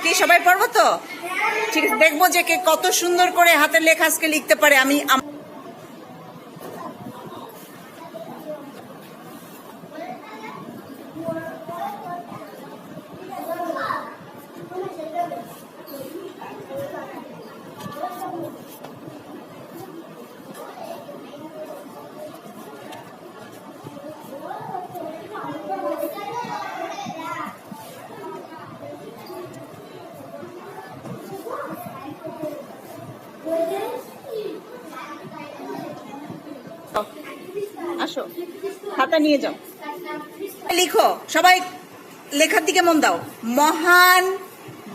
কি সবাই পড়বো তো? ঠিক আছে, দেখবো যে কে কত সুন্দর করে হাতের লেখা আজকে লিখতে পারে। আমি আসো, খাতা নিয়ে যাও, লিখো সবাই, লেখার দিকে মন দাও। মহান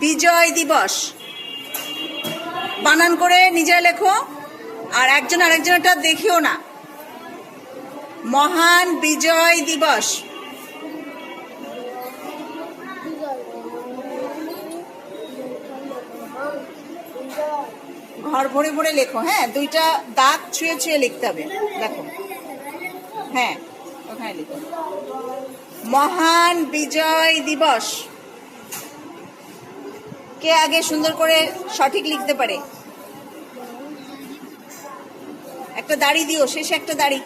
বিজয় দিবস বানান করে নিজে লেখো, আর একজন আরেকজনটা দেখিও না। মহান বিজয় দিবস। ঘর ভরে ভরে লেখো, হ্যাঁ, দুইটা দাগ ছুঁয়ে ছুঁয়ে লিখতে হবে। দেখো, হ্যাঁ, ওখানে লিখো মহান বিজয় দিবস। কে আগে সুন্দর করে সঠিক লিখতে পারে? একটা দাড়ি দিও, শেষে একটা দাড়ি।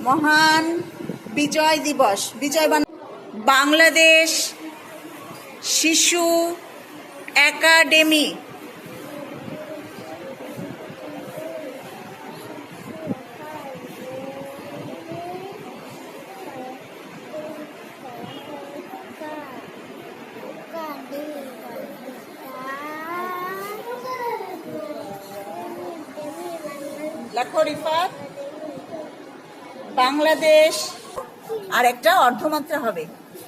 মহান বিজয় দিবস। বিজয় বাংলাদেশ শিশু একাডেমি। লেখো রিফাত, বাংলাদেশ। আর একটা অর্ধমাত্রা হবে,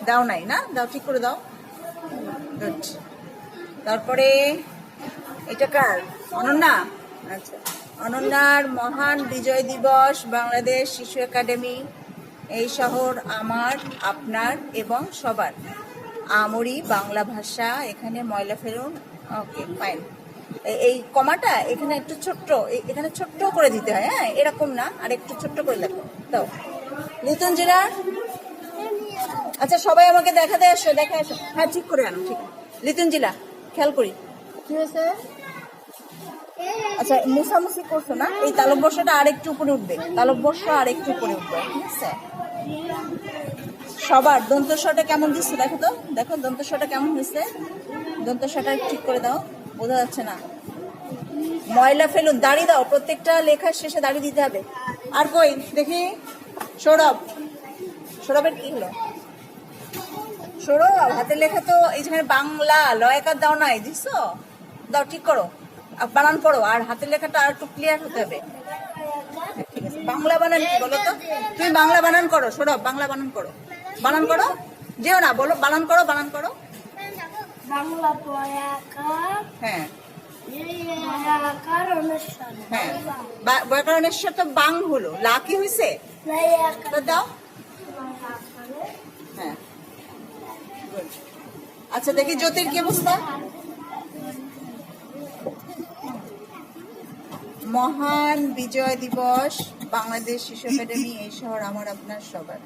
দাও নাই না? দাও, ঠিক করে দাও। গুড। তারপরে এটা কার? অনন্যা। আচ্ছা, অনন্যার মহান বিজয় দিবস, বাংলাদেশ শিশু একাডেমি। এই শহর আমার, আপনার এবং সবার। আমরি বাংলা ভাষা। এখানে ময়লা ফেলুন। ওকে, ফাইন। এই কমাটা এখানে একটু ছোট্ট, এখানে ছোট্ট করে দিতে হয়, হ্যাঁ, এরকম না, আর একটু ছোট্ট করে লেখো। দাও লিটন জিরা। আচ্ছা, সবাই আমাকে দেখাতে আসো, দেখে আসো। হ্যাঁ, ঠিক করে আনো, ঠিক। লিটন জিলা, খেয়াল করি কি হয়েছে। আচ্ছা, মুসামুসি করছো না? এই তালব বর্ষটা আর একটু উপরে উঠবে, তালব বর্ষ আর একটু উপরে উঠবে, ঠিক আছে? সবার দন্তস্বরটা কেমন দিচ্ছে দেখো তো, দেখো দন্তস্বরটা কেমন হয়েছে। দন্তস্বরটা ঠিক করে দাও, বোঝা যাচ্ছে না। ময়লা ফেলুন, দাড়ি দাও, প্রত্যেকটা লেখার শেষে দাড়ি দিতে হবে। আর কই দেখি, সৌরভ, সৌরভের কি হলো? সৌরভ হাতের লেখা তো এই যেখানে বাংলা লয়কার দাও নাই, দিচ্ছ? দাও, ঠিক করো, বানান পড়ো, আর হাতের লেখাটা আর একটু ক্লিয়ার হতে হবে। ঠিক আছে, বাংলা বানান কি বলো তো? তুমি বাংলা বানান করো সৌরভ, বাংলা বানান করো, বানান করো, যেও না, বলো বানান করো, বানান করো। বাংলা বয়াকার, হ্যাঁ বয়াকার অনুষ্ঠান, হ্যাঁ, ব্যাকরণের সাথে বাং হলো, লা কি হয়েছে? দাও, হ্যাঁ। আচ্ছা, দেখি জ্যোতির কি অবস্থা। মহান বিজয় দিবস, বাংলাদেশ শিশু একাডেমি। এই শহর আমার, আপনার সবার।